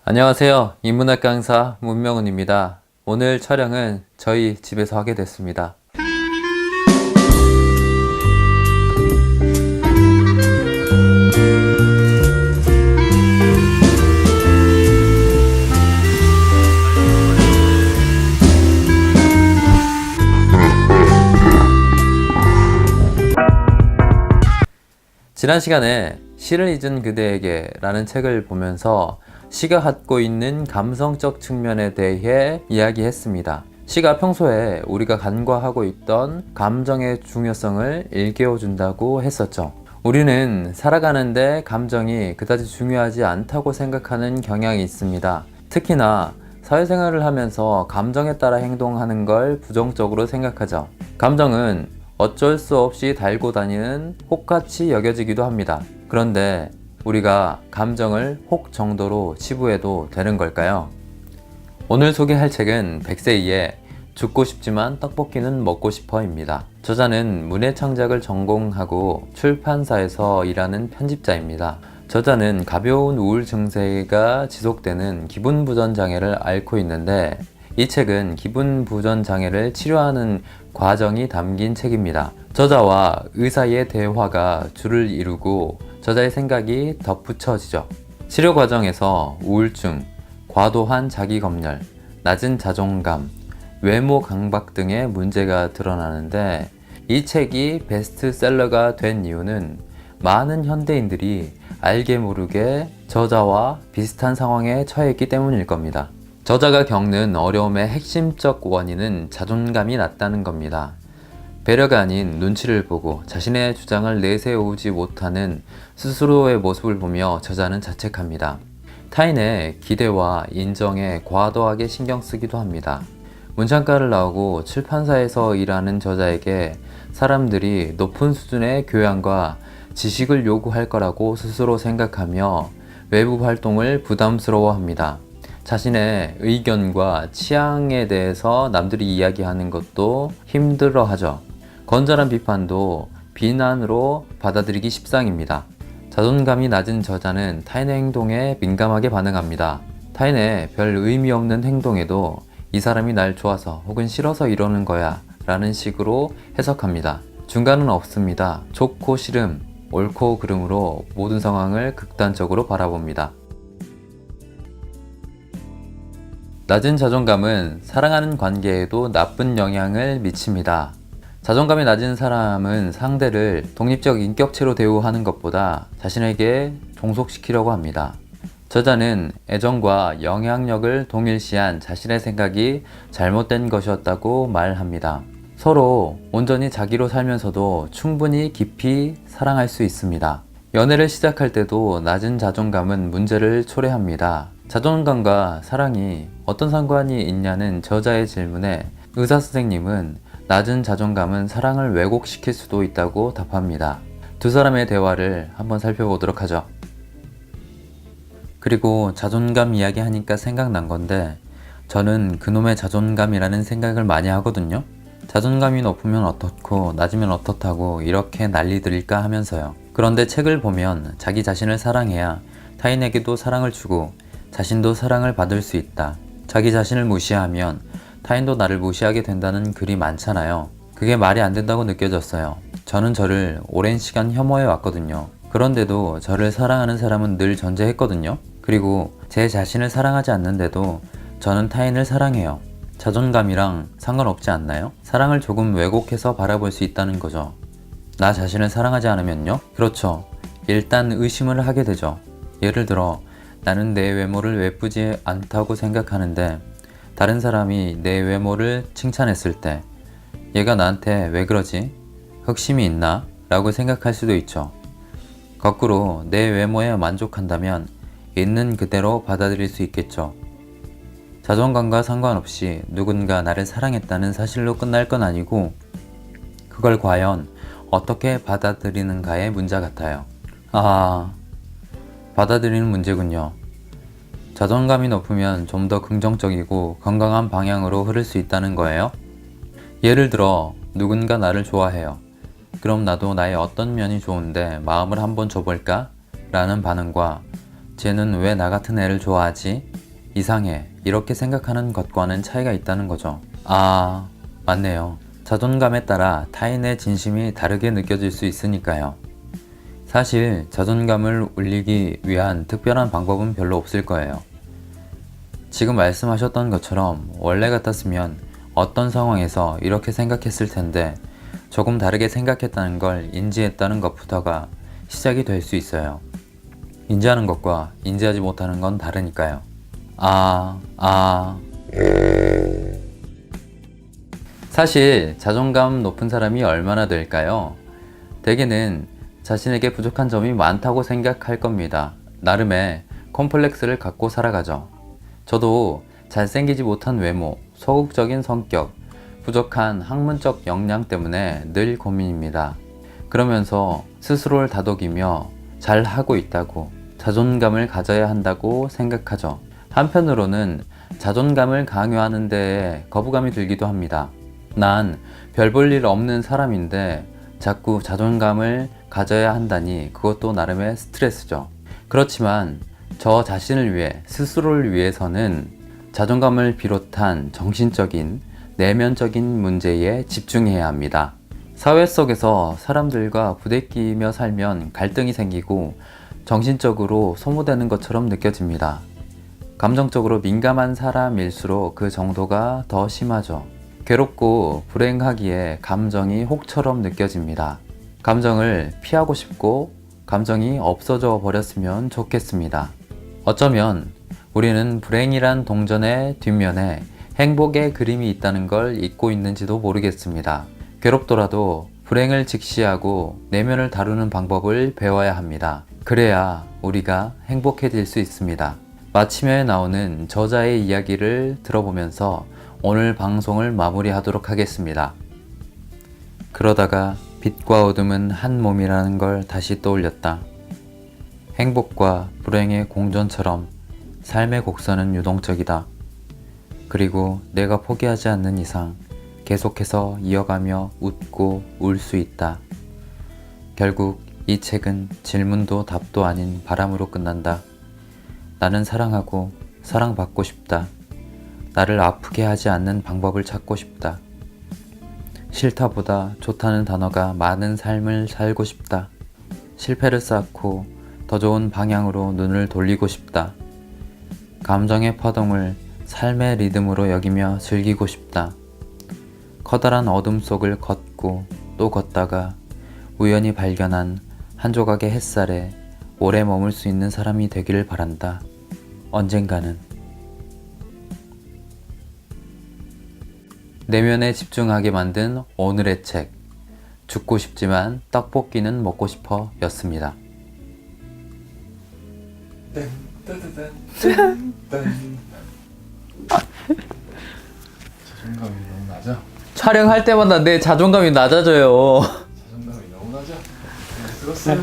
안녕하세요. 인문학 강사 문명훈입니다. 오늘 촬영은 저희 집에서 하게 됐습니다. 지난 시간에 시를 잊은 그대에게 라는 책을 보면서 시가 갖고 있는 감성적 측면에 대해 이야기했습니다. 시가 평소에 우리가 간과하고 있던 감정의 중요성을 일깨워준다고 했었죠. 우리는 살아가는데 감정이 그다지 중요하지 않다고 생각하는 경향이 있습니다. 특히나 사회생활을 하면서 감정에 따라 행동하는 걸 부정적으로 생각하죠. 감정은 어쩔 수 없이 달고 다니는 혹같이 여겨지기도 합니다. 그런데 우리가 감정을 혹 정도로 치부해도 되는 걸까요? 오늘 소개할 책은 백세희의 죽고 싶지만 떡볶이는 먹고 싶어입니다. 저자는 문해창작을 전공하고 출판사에서 일하는 편집자입니다. 저자는 가벼운 우울 증세가 지속되는 기분부전 장애를 앓고 있는데 이 책은 기분부전 장애를 치료하는 과정이 담긴 책입니다. 저자와 의사의 대화가 줄을 이루고 저자의 생각이 덧붙여지죠. 치료 과정에서 우울증, 과도한 자기검열, 낮은 자존감, 외모 강박 등의 문제가 드러나는데 이 책이 베스트셀러가 된 이유는 많은 현대인들이 알게 모르게 저자와 비슷한 상황에 처했기 때문일 겁니다. 저자가 겪는 어려움의 핵심적 원인은 자존감이 낮다는 겁니다. 배려가 아닌 눈치를 보고 자신의 주장을 내세우지 못하는 스스로의 모습을 보며 저자는 자책합니다. 타인의 기대와 인정에 과도하게 신경 쓰기도 합니다. 문창과를 나오고 출판사에서 일하는 저자에게 사람들이 높은 수준의 교양과 지식을 요구할 거라고 스스로 생각하며 외부 활동을 부담스러워합니다. 자신의 의견과 취향에 대해서 남들이 이야기하는 것도 힘들어하죠. 건전한 비판도 비난으로 받아들이기 십상입니다. 자존감이 낮은 저자는 타인의 행동에 민감하게 반응합니다. 타인의 별 의미 없는 행동에도 이 사람이 날 좋아서 혹은 싫어서 이러는 거야 라는 식으로 해석합니다. 중간은 없습니다. 좋고 싫음, 옳고 그름으로 모든 상황을 극단적으로 바라봅니다. 낮은 자존감은 사랑하는 관계에도 나쁜 영향을 미칩니다. 자존감이 낮은 사람은 상대를 독립적 인격체로 대우하는 것보다 자신에게 종속시키려고 합니다. 저자는 애정과 영향력을 동일시한 자신의 생각이 잘못된 것이었다고 말합니다. 서로 온전히 자기로 살면서도 충분히 깊이 사랑할 수 있습니다. 연애를 시작할 때도 낮은 자존감은 문제를 초래합니다. 자존감과 사랑이 어떤 상관이 있냐는 저자의 질문에 의사 선생님은 낮은 자존감은 사랑을 왜곡시킬 수도 있다고 답합니다. 두 사람의 대화를 한번 살펴보도록 하죠. 그리고 자존감 이야기 하니까 생각난 건데 저는 그놈의 자존감이라는 생각을 많이 하거든요. 자존감이 높으면 어떻고 낮으면 어떻다고 이렇게 난리들일까 하면서요. 그런데 책을 보면 자기 자신을 사랑해야 타인에게도 사랑을 주고 자신도 사랑을 받을 수 있다. 자기 자신을 무시하면 타인도 나를 무시하게 된다는 글이 많잖아요. 그게 말이 안 된다고 느껴졌어요. 저는 저를 오랜 시간 혐오해 왔거든요. 그런데도 저를 사랑하는 사람은 늘 존재했거든요. 그리고 제 자신을 사랑하지 않는데도 저는 타인을 사랑해요. 자존감이랑 상관없지 않나요? 사랑을 조금 왜곡해서 바라볼 수 있다는 거죠. 나 자신을 사랑하지 않으면요? 그렇죠. 일단 의심을 하게 되죠. 예를 들어 나는 내 외모를 예쁘지 않다고 생각하는데 다른 사람이 내 외모를 칭찬했을 때 얘가 나한테 왜 그러지? 흑심이 있나? 라고 생각할 수도 있죠. 거꾸로 내 외모에 만족한다면 있는 그대로 받아들일 수 있겠죠. 자존감과 상관없이 누군가 나를 사랑했다는 사실로 끝날 건 아니고 그걸 과연 어떻게 받아들이는가의 문제 같아요. 받아들이는 문제군요. 자존감이 높으면 좀 더 긍정적이고 건강한 방향으로 흐를 수 있다는 거예요. 예를 들어 누군가 나를 좋아해요. 그럼 나도 나의 어떤 면이 좋은데 마음을 한번 줘볼까? 라는 반응과 쟤는 왜 나 같은 애를 좋아하지? 이상해. 이렇게 생각하는 것과는 차이가 있다는 거죠. 아, 맞네요. 자존감에 따라 타인의 진심이 다르게 느껴질 수 있으니까요. 사실 자존감을 올리기 위한 특별한 방법은 별로 없을 거예요. 지금 말씀하셨던 것처럼 원래 같았으면 어떤 상황에서 이렇게 생각했을 텐데 조금 다르게 생각했다는 걸 인지했다는 것부터가 시작이 될 수 있어요. 인지하는 것과 인지하지 못하는 건 다르니까요. 사실 자존감 높은 사람이 얼마나 될까요? 대개는 자신에게 부족한 점이 많다고 생각할 겁니다. 나름의 콤플렉스를 갖고 살아가죠. 저도 잘생기지 못한 외모, 소극적인 성격, 부족한 학문적 역량 때문에 늘 고민입니다. 그러면서 스스로를 다독이며 잘하고 있다고 자존감을 가져야 한다고 생각하죠. 한편으로는 자존감을 강요하는 데에 거부감이 들기도 합니다. 난 별 볼 일 없는 사람인데 자꾸 자존감을 가져야 한다니 그것도 나름의 스트레스죠. 그렇지만 저 자신을 위해, 스스로를 위해서는 자존감을 비롯한 정신적인, 내면적인 문제에 집중해야 합니다. 사회 속에서 사람들과 부대끼며 살면 갈등이 생기고 정신적으로 소모되는 것처럼 느껴집니다. 감정적으로 민감한 사람일수록 그 정도가 더 심하죠. 괴롭고 불행하기에 감정이 혹처럼 느껴집니다. 감정을 피하고 싶고 감정이 없어져 버렸으면 좋겠습니다. 어쩌면 우리는 불행이란 동전의 뒷면에 행복의 그림이 있다는 걸 잊고 있는지도 모르겠습니다. 괴롭더라도 불행을 직시하고 내면을 다루는 방법을 배워야 합니다. 그래야 우리가 행복해질 수 있습니다. 마침에 나오는 저자의 이야기를 들어보면서 오늘 방송을 마무리하도록 하겠습니다. 그러다가 빛과 어둠은 한 몸이라는 걸 다시 떠올렸다. 행복과 불행의 공존처럼 삶의 곡선은 유동적이다. 그리고 내가 포기하지 않는 이상 계속해서 이어가며 웃고 울 수 있다. 결국 이 책은 질문도 답도 아닌 바람으로 끝난다. 나는 사랑하고 사랑받고 싶다. 나를 아프게 하지 않는 방법을 찾고 싶다. 싫다보다 좋다는 단어가 많은 삶을 살고 싶다. 실패를 쌓고 더 좋은 방향으로 눈을 돌리고 싶다. 감정의 파동을 삶의 리듬으로 여기며 즐기고 싶다. 커다란 어둠 속을 걷고 또 걷다가 우연히 발견한 한 조각의 햇살에 오래 머물 수 있는 사람이 되기를 바란다. 언젠가는. 내면에 집중하게 만든 오늘의 책. 죽고 싶지만 떡볶이는 먹고 싶어 였습니다. 자존감이 너무 낮아. 촬영할 때마다 내 자존감이 낮아져요. 자존감이 너무 낮아. 네, 들었어요?